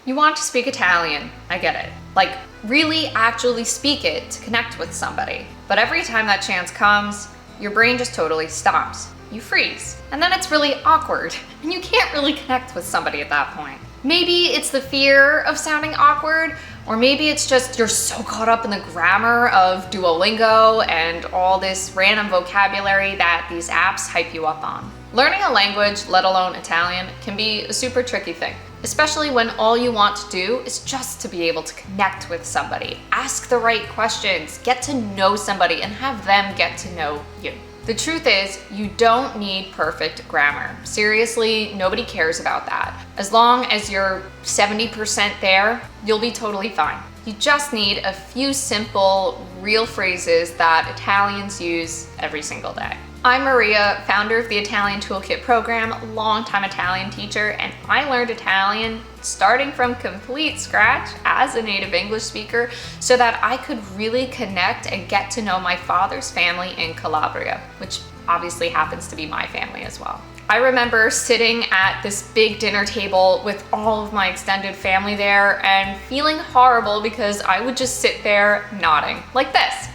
You want to speak Italian, I get it. Like, really actually speak it to connect with somebody. But every time that chance comes, your brain just totally stops. You freeze. And then it's really awkward, and you can't really connect with somebody at that point. Maybe it's the fear of sounding awkward, or maybe it's just you're so caught up in the grammar of Duolingo and all this random vocabulary that these apps hype you up on. Learning a language, let alone Italian, can be a super tricky thing, especially when all you want to do is just to be able to connect with somebody, ask the right questions, get to know somebody, and have them get to know you. The truth is, you don't need perfect grammar. Seriously, nobody cares about that. As long as you're 70% there, you'll be totally fine. You just need a few simple, real phrases that Italians use every single day. I'm Maria, founder of the Italian Toolkit Program, longtime Italian teacher, and I learned Italian starting from complete scratch as a native English speaker so that I could really connect and get to know my father's family in Calabria, which obviously happens to be my family as well. I remember sitting at this big dinner table with all of my extended family there and feeling horrible because I would just sit there nodding like this,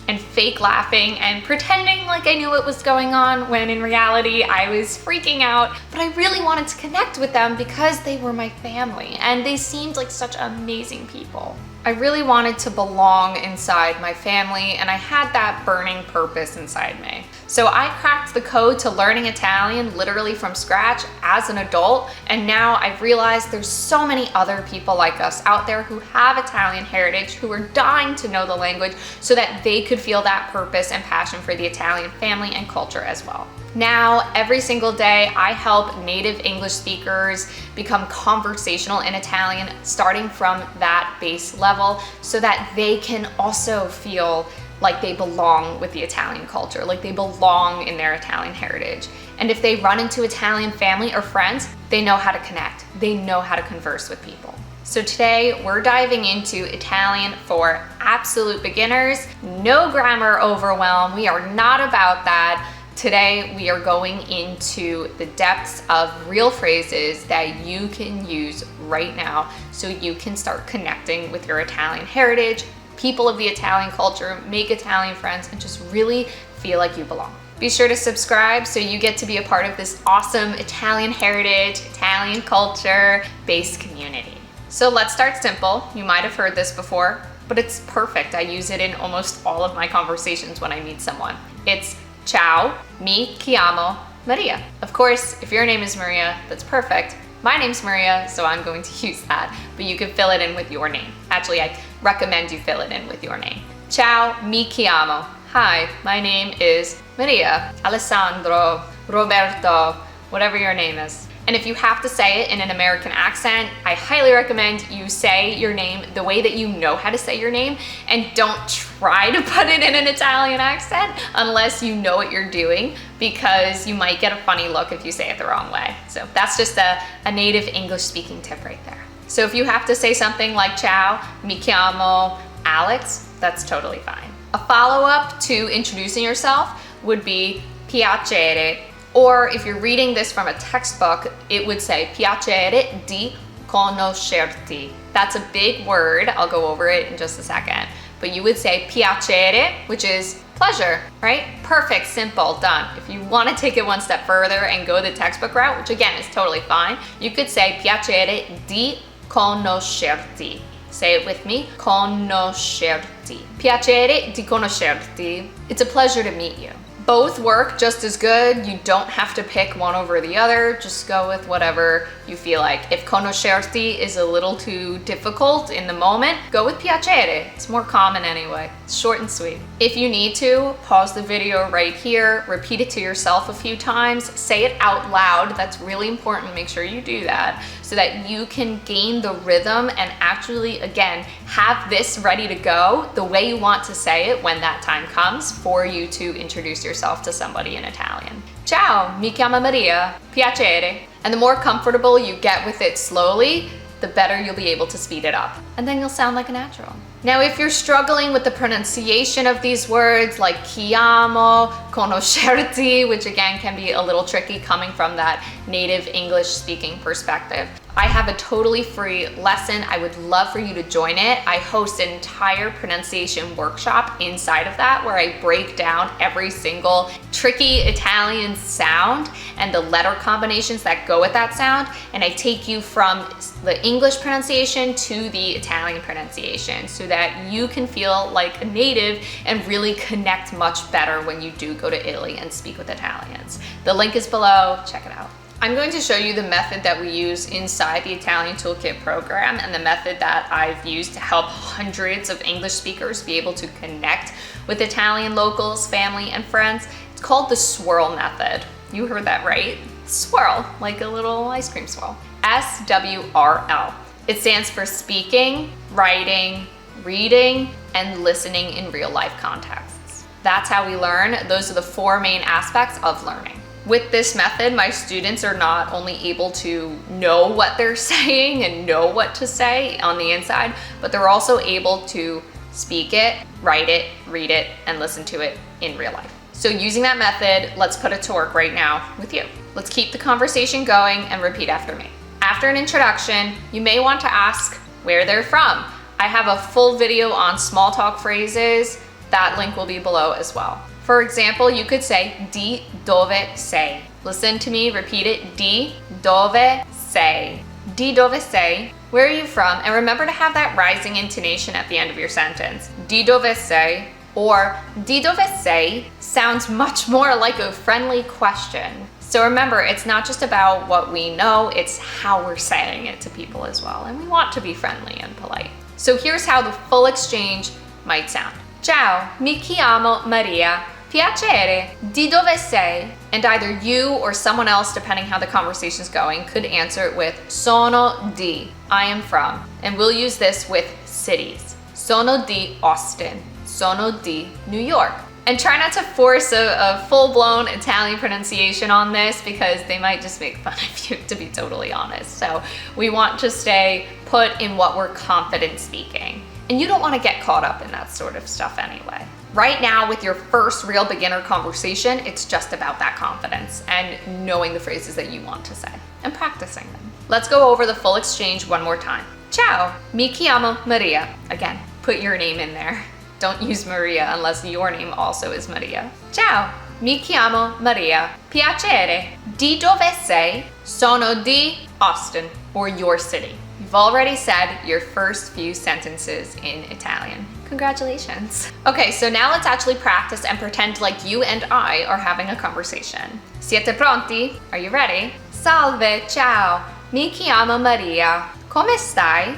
and fake laughing and pretending like I knew what was going on when in reality I was freaking out. But I really wanted to connect with them because they were my family and they seemed like such amazing people. I really wanted to belong inside my family, and I had that burning purpose inside me. So I cracked the code to learning Italian literally from scratch as an adult, and now I've realized there's so many other people like us out there who have Italian heritage, who are dying to know the language so that they could feel that purpose and passion for the Italian family and culture as well. Now, every single day, I help native English speakers become conversational in Italian, starting from that base level so that they can also feel like they belong with the Italian culture, like they belong in their Italian heritage. And if they run into Italian family or friends, they know how to connect. They know how to converse with people. So today we're diving into Italian for absolute beginners. No grammar overwhelm. We are not about that. Today we are going into the depths of real phrases that you can use right now so you can start connecting with your Italian heritage, people of the Italian culture, make Italian friends, and just really feel like you belong. Be sure to subscribe so you get to be a part of this awesome Italian heritage, Italian culture based community. So let's start simple. You might have heard this before, but it's perfect. I use it in almost all of my conversations when I meet someone. It's ciao, mi chiamo Maria. Of course, if your name is Maria, that's perfect. My name's Maria, so I'm going to use that, but you can fill it in with your name. Actually, I recommend you fill it in with your name. Ciao, mi chiamo. Hi, my name is Maria, Alessandro, Roberto, whatever your name is. And if you have to say it in an American accent, I highly recommend you say your name the way that you know how to say your name, and don't try to put it in an Italian accent unless you know what you're doing, because you might get a funny look if you say it the wrong way. So that's just a native English speaking tip right there. So if you have to say something like ciao, mi chiamo Alex, that's totally fine. A follow-up to introducing yourself would be piacere. Or if you're reading this from a textbook, it would say piacere di conoscerti. That's a big word. I'll go over it in just a second. But you would say piacere, which is pleasure, right? Perfect, simple, done. If you want to take it one step further and go the textbook route, which again is totally fine, you could say piacere di conoscerti. Say it with me, conoscerti. Piacere di conoscerti. It's a pleasure to meet you. Both work just as good. You don't have to pick one over the other. Just go with whatever you feel like. If conoscerti is a little too difficult in the moment, go with piacere. It's more common anyway. It's short and sweet. If you need to, pause the video right here, repeat it to yourself a few times, say it out loud. That's really important. Make sure you do that so that you can gain the rhythm and actually, again, have this ready to go the way you want to say it when that time comes for you to introduce yourself to somebody in Italian. Ciao, mi chiamo Maria, piacere. And the more comfortable you get with it slowly, the better you'll be able to speed it up. And then you'll sound like a natural. Now, if you're struggling with the pronunciation of these words like chiamo, conoscerti, which again can be a little tricky coming from that native English speaking perspective, I have a totally free lesson. I would love for you to join it. I host an entire pronunciation workshop inside of that where I break down every single tricky Italian sound and the letter combinations that go with that sound. And I take you from the English pronunciation to the Italian pronunciation so that you can feel like a native and really connect much better when you do go to Italy and speak with Italians. The link is below, check it out. I'm going to show you the method that we use inside the Italian Toolkit program and the method that I've used to help hundreds of English speakers be able to connect with Italian locals, family, and friends. It's called the SWRL method. You heard that right. Swirl, like a little ice cream swirl. SWRL. It stands for speaking, writing, reading, and listening in real life contexts. That's how we learn. Those are the 4 main aspects of learning. With this method, my students are not only able to know what they're saying and know what to say on the inside, but they're also able to speak it, write it, read it, and listen to it in real life. So using that method, let's put it to work right now with you. Let's keep the conversation going and repeat after me. After an introduction, you may want to ask where they're from. I have a full video on small talk phrases. That link will be below as well. For example, you could say, di dove sei. Listen to me, repeat it, di dove sei. Di dove sei, where are you from? And remember to have that rising intonation at the end of your sentence. Di dove sei, or di dove sei sounds much more like a friendly question. So remember, it's not just about what we know, it's how we're saying it to people as well. And we want to be friendly and polite. So here's how the full exchange might sound. Ciao, mi chiamo Maria. Piacere, di dove sei? And either you or someone else, depending how the conversation's going, could answer it with sono di, I am from. And we'll use this with cities. Sono di Austin, sono di New York. And try not to force a full-blown Italian pronunciation on this because they might just make fun of you, to be totally honest. So we want to stay put in what we're confident speaking. And you don't want to get caught up in that sort of stuff anyway. Right now, with your first real beginner conversation, it's just about that confidence and knowing the phrases that you want to say and practicing them. Let's go over the full exchange one more time. Ciao, mi chiamo Maria. Again, put your name in there. Don't use Maria unless your name also is Maria. Ciao, mi chiamo Maria. Piacere. Di dove sei? Sono di Austin, or your city. You've already said your first few sentences in Italian. Congratulations. Okay, so now let's actually practice and pretend like you and I are having a conversation. Siete pronti? Are you ready? Salve, ciao, mi chiamo Maria. Come stai?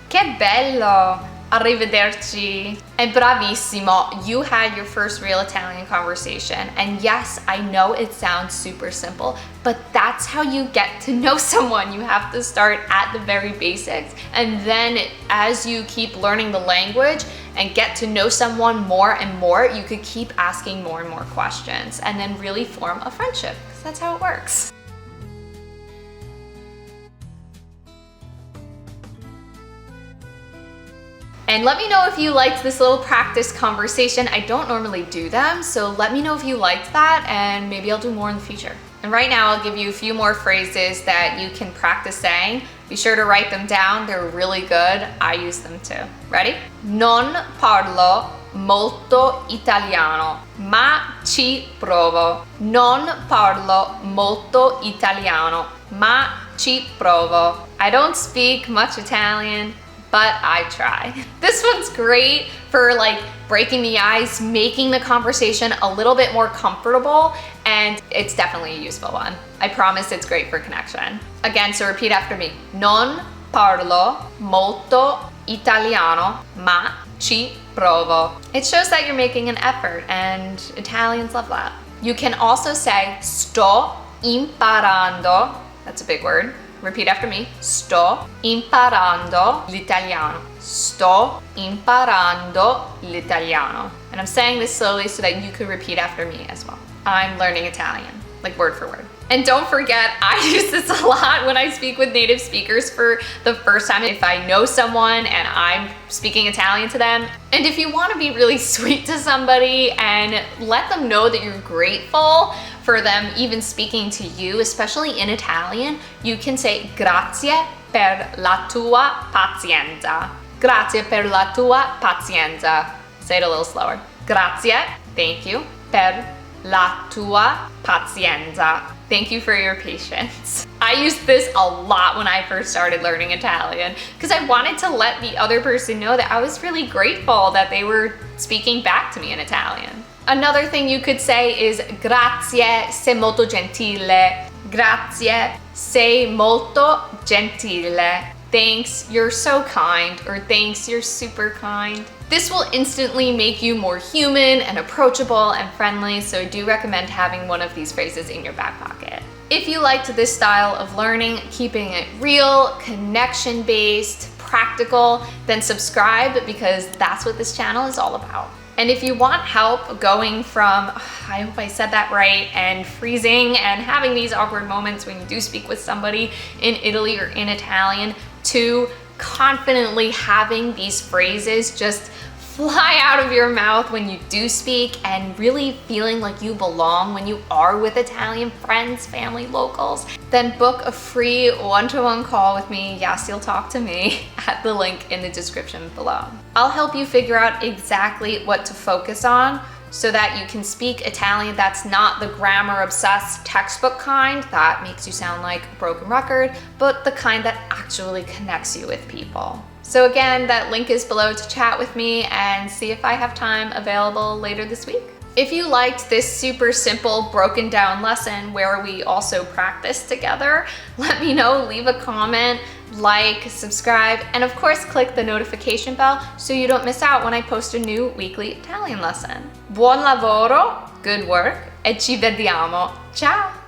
Che bello! Arrivederci. And bravissimo, you had your first real Italian conversation. And yes, I know it sounds super simple, but that's how you get to know someone. You have to start at the very basics. And then as you keep learning the language and get to know someone more and more, you could keep asking more and more questions and then really form a friendship, because that's how it works. And let me know if you liked this little practice conversation. I don't normally do them, so let me know if you liked that and maybe I'll do more in the future. And right now I'll give you a few more phrases that you can practice saying. Be sure to write them down, they're really good. I use them too. Ready? Non parlo molto italiano, ma ci provo. Non parlo molto italiano, ma ci provo. I don't speak much Italian, but I try. This one's great for like breaking the ice, making the conversation a little bit more comfortable, and it's definitely a useful one. I promise it's great for connection. Again, so repeat after me. Non parlo molto italiano, ma ci provo. It shows that you're making an effort, and Italians love that. You can also say sto imparando. That's a big word. Repeat after me. Sto imparando l'italiano. Sto imparando l'italiano. And I'm saying this slowly so that you could repeat after me as well. I'm learning Italian, like word for word. And don't forget, I use this a lot when I speak with native speakers for the first time. If I know someone and I'm speaking Italian to them, and if you want to be really sweet to somebody and let them know that you're grateful for them even speaking to you, especially in Italian, you can say grazie per la tua pazienza. Grazie per la tua pazienza. Say it a little slower. Grazie, thank you, per la tua pazienza. Thank you for your patience. I used this a lot when I first started learning Italian because I wanted to let the other person know that I was really grateful that they were speaking back to me in Italian. Another thing you could say is grazie, sei molto gentile. Grazie, sei molto gentile. Thanks, you're so kind, or thanks, you're super kind. This will instantly make you more human and approachable and friendly, so I do recommend having one of these phrases in your back pocket. If you liked this style of learning, keeping it real, connection-based, practical, then subscribe because that's what this channel is all about. And if you want help going from, I hope I said that right, and freezing and having these awkward moments when you do speak with somebody in Italy or in Italian, to confidently having these phrases just fly out of your mouth when you do speak and really feeling like you belong when you are with Italian friends, family, locals, then book a free one-to-one call with me. Yes, you'll talk to me at the link in the description below. I'll help you figure out exactly what to focus on so that you can speak Italian that's not the grammar-obsessed textbook kind that makes you sound like a broken record, but the kind that actually connects you with people. So again, that link is below to chat with me and see if I have time available later this week. If you liked this super simple broken down lesson where we also practice together, let me know, leave a comment, like, subscribe, and of course click the notification bell so you don't miss out when I post a new weekly Italian lesson. Buon lavoro, good work, e ci vediamo. Ciao!